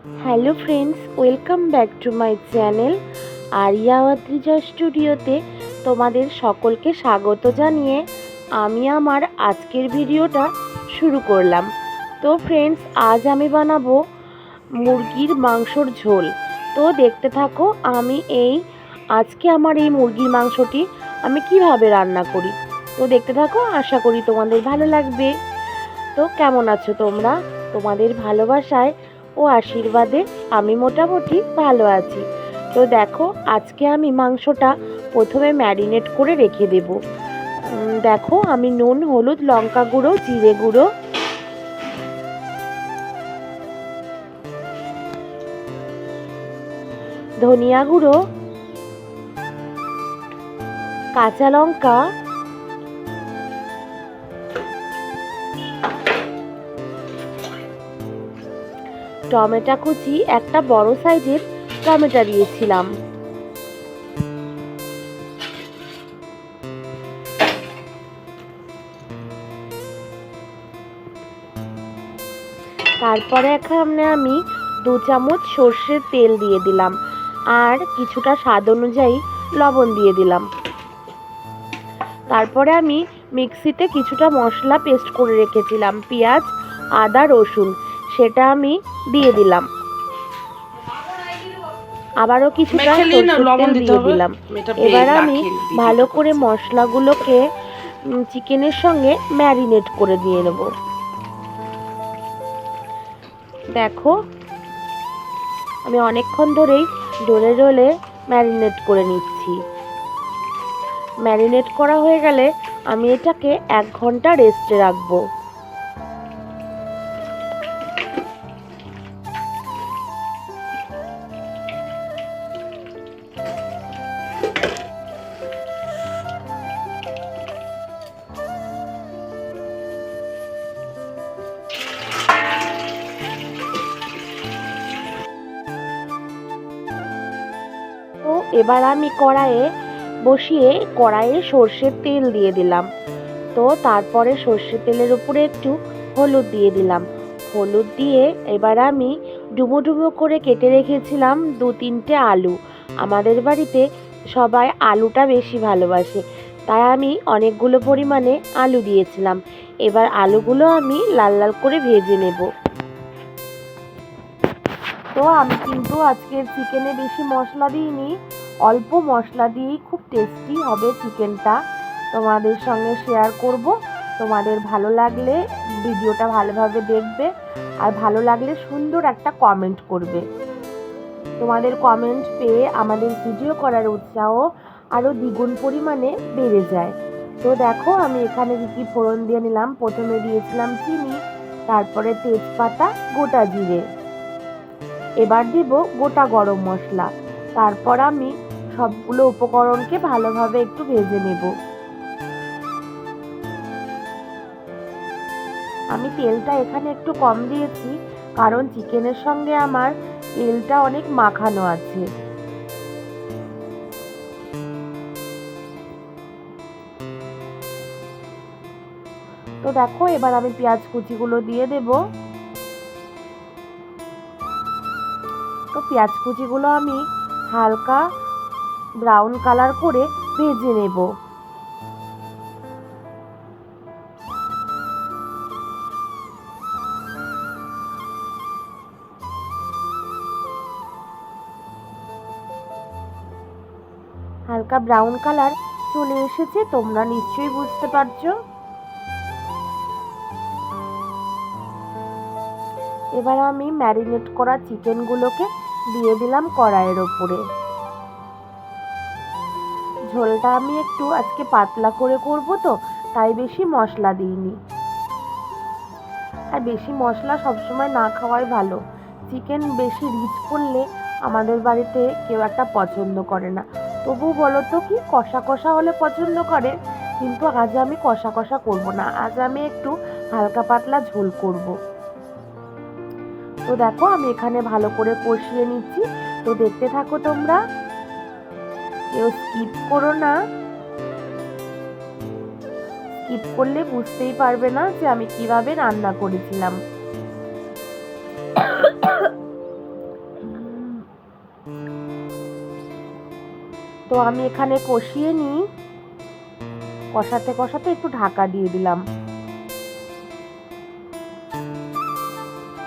Hello friends, welcome back to my channel আরিয়া ওয়াত্রিজা স্টুডিওতে তোমাদের সকলকে স্বাগত জানিয়ে আমি আমার আজকের ভিডিওটা শুরু করলাম। তো ফ্রেন্ডস, আজ আমি বানাবো মুরগির মাংসর ঝোল। তো দেখতে থাকো আজকে আমার এই মুরগির মাংসটি আমি কিভাবে রান্না করি। তো দেখতে থাকো, আশা করি তোমাদের ভালো লাগবে। তো কেমন আছো তোমরা? তোমাদের ভালোবাসায় ও আশীর্বাদে আমি মোটামুটি ভালো আছি। তো দেখো, আজকে আমি মাংসটা প্রথমে ম্যারিনেট করে রেখে দেব। দেখো, আমি নুন, হলুদ, লঙ্কা গুঁড়ো, জিরে গুঁড়ো, ধনিয়া গুঁড়ো, কাঁচা লঙ্কা, টমেটো কুচি, একটা বড় সাইজের টমেটো দিয়েছিলাম। তারপরে এখানে আমি 2 চামচ সর্ষের তেল দিয়ে দিলাম আর কিছুটা স্বাদ অনুযায়ী লবণ দিয়ে দিলাম। তারপরে আমি মিক্সিতে কিছুটা মশলা পেস্ট করে রেখেছিলাম, পেঁয়াজ, আদা, রসুন, সেটা আমি দিয়ে দিলাম। আবারও কিছুটা সর্ষের তেল দিয়ে দিলাম। এবার আমি ভালো করে মশলাগুলোকে চিকেনের সঙ্গে ম্যারিনেট করে দিয়ে নেব। দেখো, আমি অনেকক্ষণ ধরেই ডলে ডলে ম্যারিনেট করে নিচ্ছি। ম্যারিনেট করা হয়ে গেলে আমি এটাকে 1 ঘন্টা রেস্টে রাখবো। তো এবার আমি কড়াইয়ে সর্ষের তেল দিয়ে দিলাম। তো তারপরে সর্ষের তেলের উপরে একটু হলুদ দিয়ে দিলাম। হলুদ দিয়ে এবার আমি ডুবো ডুবো করে কেটে রেখেছিলাম 2-3টে আলু। আমাদের বাড়িতে সবাই আলুটা বেশি ভালোবাসে, তাই আমি অনেকগুলো পরিমাণে আলু দিয়েছিলাম। এবার আলুগুলো আমি লাল লাল করে ভেজে নেব। তো আমি কিন্তু আজকের চিকেনে বেশি মশলা দিইনি, অল্প মশলা দিয়েই খুব টেস্টি হবে চিকেনটা। তোমাদের সঙ্গে শেয়ার করব। তোমাদের ভালো লাগলে ভিডিওটা ভালোভাবে দেখবে, আর ভালো লাগলে সুন্দর একটা কমেন্ট করবে। তোমাদের কমেন্ট পেয়ে আমাদের ভিডিও করার উৎসাহ আরও দ্বিগুণ পরিমাণে বেড়ে যায়। তো দেখো, আমি এখানে কী ফোড়ন দিয়ে নিলাম। প্রথমে দিয়েছিলাম চিনি, তারপরে তেজপাতা, গোটা জিরে, এবার দিব গোটা গরম মশলা। তারপর আমি সবগুলো উপকরণকে ভালোভাবে একটু ভেজে নেব। আমি তেলটা এখানে একটু কম দিয়েছি, কারণ চিকেনের সঙ্গে আমার তেলটা অনেক মাখানো আছে। তো দেখো, এবার আমি পেঁয়াজ কুচিগুলো দিয়ে দেব। তো পেঁয়াজ কুচিগুলো আমি হালকা ব্রাউন কালার করে ভেজে নেব। হালকা ব্রাউন কালার চলে এসেছে, তোমরা নিশ্চয়ই বুঝতে পারছো। এবার আমি ম্যারিনেট করা চিকেনগুলোকে দিয়ে দিলাম কড়াইয়ের ওপরে। ঝোলটা আমি একটু আজকে পাতলা করে করব, তো তাই বেশি মশলা দিইনি। আর বেশি মশলা সবসময় না খাওয়াই ভালো। চিকেন বেশি রিচ করলে আমাদের বাড়িতে কেউ একটা পছন্দ করে না। তবু বলো তো, কি কষা কষা হলে পছন্দ করে, কিন্তু আজ আমি কষা কষা করব না, আজ আমি একটু হালকা পাতলা ঝোল করব। তো দেখো, আমি এখানে ভালো করে কষিয়ে নিচ্ছি। তো দেখতে থাকো তোমরা, কেউ স্কিপ করো না। স্কিপ করলে বুঝতেই পারবে না যে আমি কিভাবে রান্না করেছিলাম। তো আমি এখানে কষিয়ে নিই, কষাতে কষাতে একটু ঢাকা দিয়ে দিলাম।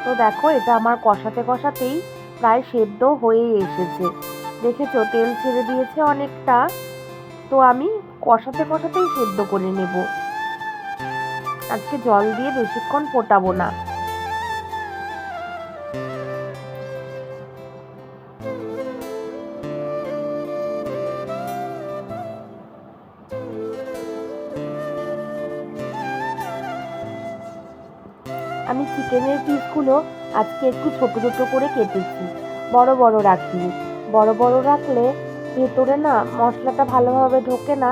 তো দেখো এটা আমার কষাতে কষাতেই প্রায় সেদ্ধ হয়ে এসেছে। দেখেছো তেল ছেড়ে দিয়েছে অনেকটা। তো আমি কষাতে কষাতেই সেদ্ধ করে নেব, আজকে জল দিয়ে বেশিক্ষণ ফোটাবো না। আমি চিকেনের পিসগুলো আজকে একটু ছোট ছোট করে কেটেছি, বড় বড় রাখিনি। বড় বড় রাখলে ভেতরে না মশলাটা ভালোভাবে ঢোকে না,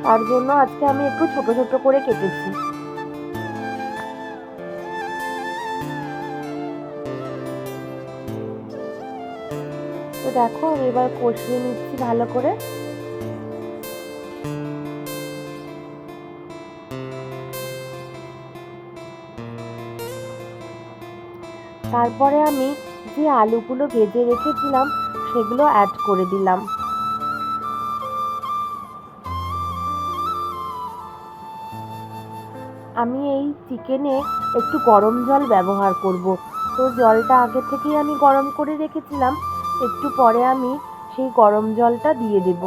তার জন্য আজকে আমি একটু ছোট ছোট করে কেটেছি। তো দেখো আমি এবার কষিয়ে নিচ্ছি ভালো করে। তারপরে আমি যে আলুগুলো ভেজে রেখেছিলাম সেগুলো অ্যাড করে দিলাম। আমি এই চিকেনে একটু গরম জল ব্যবহার করব। তো জলটা আগে থেকেই আমি গরম করে রেখেছিলাম, একটু পরে আমি সেই গরম জলটা দিয়ে দেব।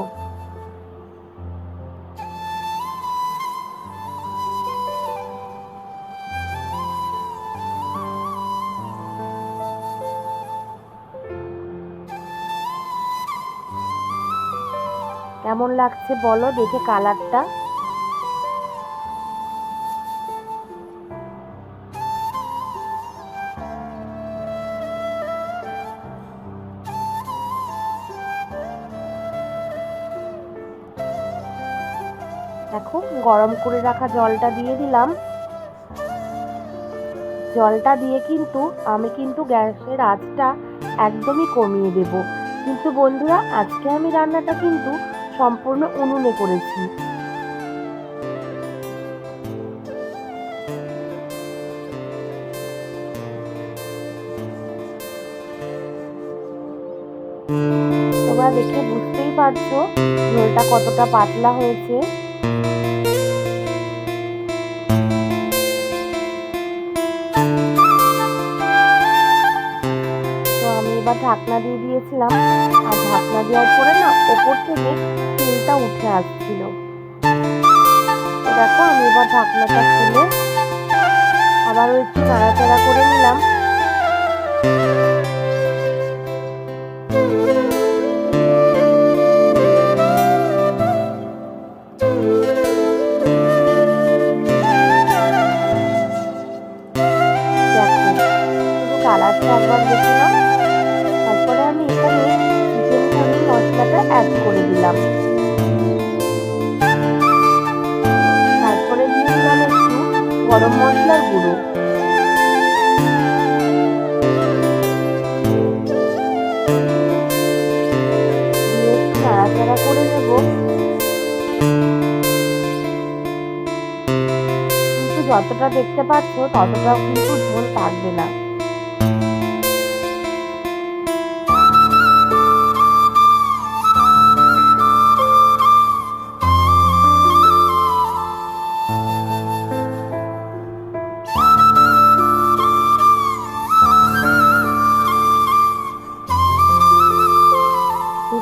কেমন লাগছে বলো দেখে কালারটা। দেখো গরম করে রাখা জলটা দিয়ে দিলাম। জলটা দিয়ে আমি কিন্তু গ্যাসের আঁচটা একদমই কমিয়ে দেব। কিন্তু বন্ধুরা আজকে আমি রান্নাটা কিন্তু সম্পূর্ণ উনুনে করেছি। তোমরা দেখে বুঝতেই পারছো ঝোলটা কতটা পাতলা হয়েছে। তো আমি এবার ঢাকনা দিয়ে দিয়েছিলাম, আর ঢাকনা দেওয়ার পরে না ওপর থেকে তেলটা উঠে আসছিল। তো দেখো আমি এবার ঢাকনাটা খুলে আবারও একটু নাড়াচাড়া করে নিলাম। কালারটা একবার দেখে নাও। তারপরে আমি এখানে চিকেন কারি মশলাটা অ্যাড করে দিলাম। তারপরে দিয়ে দিলাম একটু গরম মশলার গুঁড়ো। দিয়ে একটু নাড়াচাড়া করে নেব। কিন্তু যতটা দেখতে পাচ্ছ ততটাও কিন্তু ঝোল থাকবে না।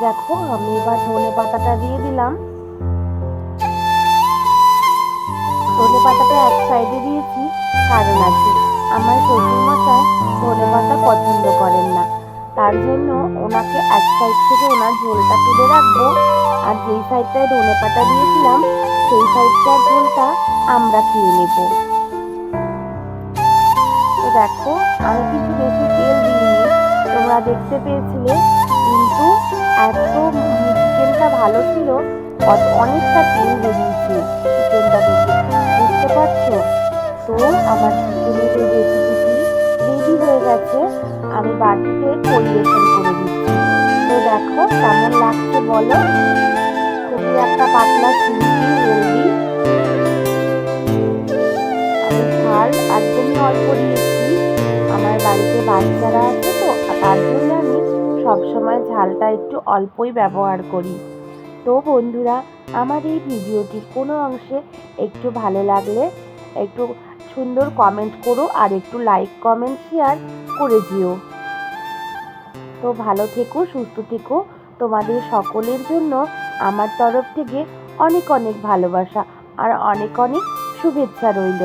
দেখো আমি এবার ধনে পাতাটা দিয়ে দিলাম। ধনে পাতাটা এক সাইডে দিয়েছি কারণ আছে, আমার শ্বশুরমশাই ধনে পাতা পছন্দ করেন না, তার জন্য ওনাকে এক সাইড থেকে ওনার ঝোলটা তুলে রাখবো, আর যেই সাইডটায় ধনে পাতা দিয়েছিলাম সেই সাইডটার ঝোলটা আমরা খেয়ে নেব। তো দেখো আমি কিন্তু বেশি তেল দিইনি, তোমরা দেখতে পেয়েছিলে, কিন্তু এত চিকেনটা ভালো ছিল, অনেকটা তেল বেরিয়েছে চিকেনটা থেকে, বুঝতে পারছো? তো আমার চিকেনের এই রেসিপিটি রেডি হয়ে গেছে, আমি বাটিতে পরিবেশন করে দিচ্ছি। তো দেখো কেমন লাগছে বলো, খুবই একটা পাতলা সিম্পল হেলদি। আমি ঝাল একদমই অল্প দিয়েছি, আমার বাড়িতে বাচ্চারা আছে তো, তার জন্য আমি সবসময় ঝালটা একটু অল্পই ব্যবহার করি। তো বন্ধুরা, আমার এই ভিডিওটির কোনো অংশে একটু ভালো লাগলে একটু সুন্দর কমেন্ট করো আর একটু লাইক কমেন্ট শেয়ার করে দিও। তো ভালো থেকো, সুস্থ থেকো। তোমাদের সকলের জন্য আমার তরফ থেকে অনেক অনেক ভালোবাসা আর অনেক অনেক শুভেচ্ছা রইল।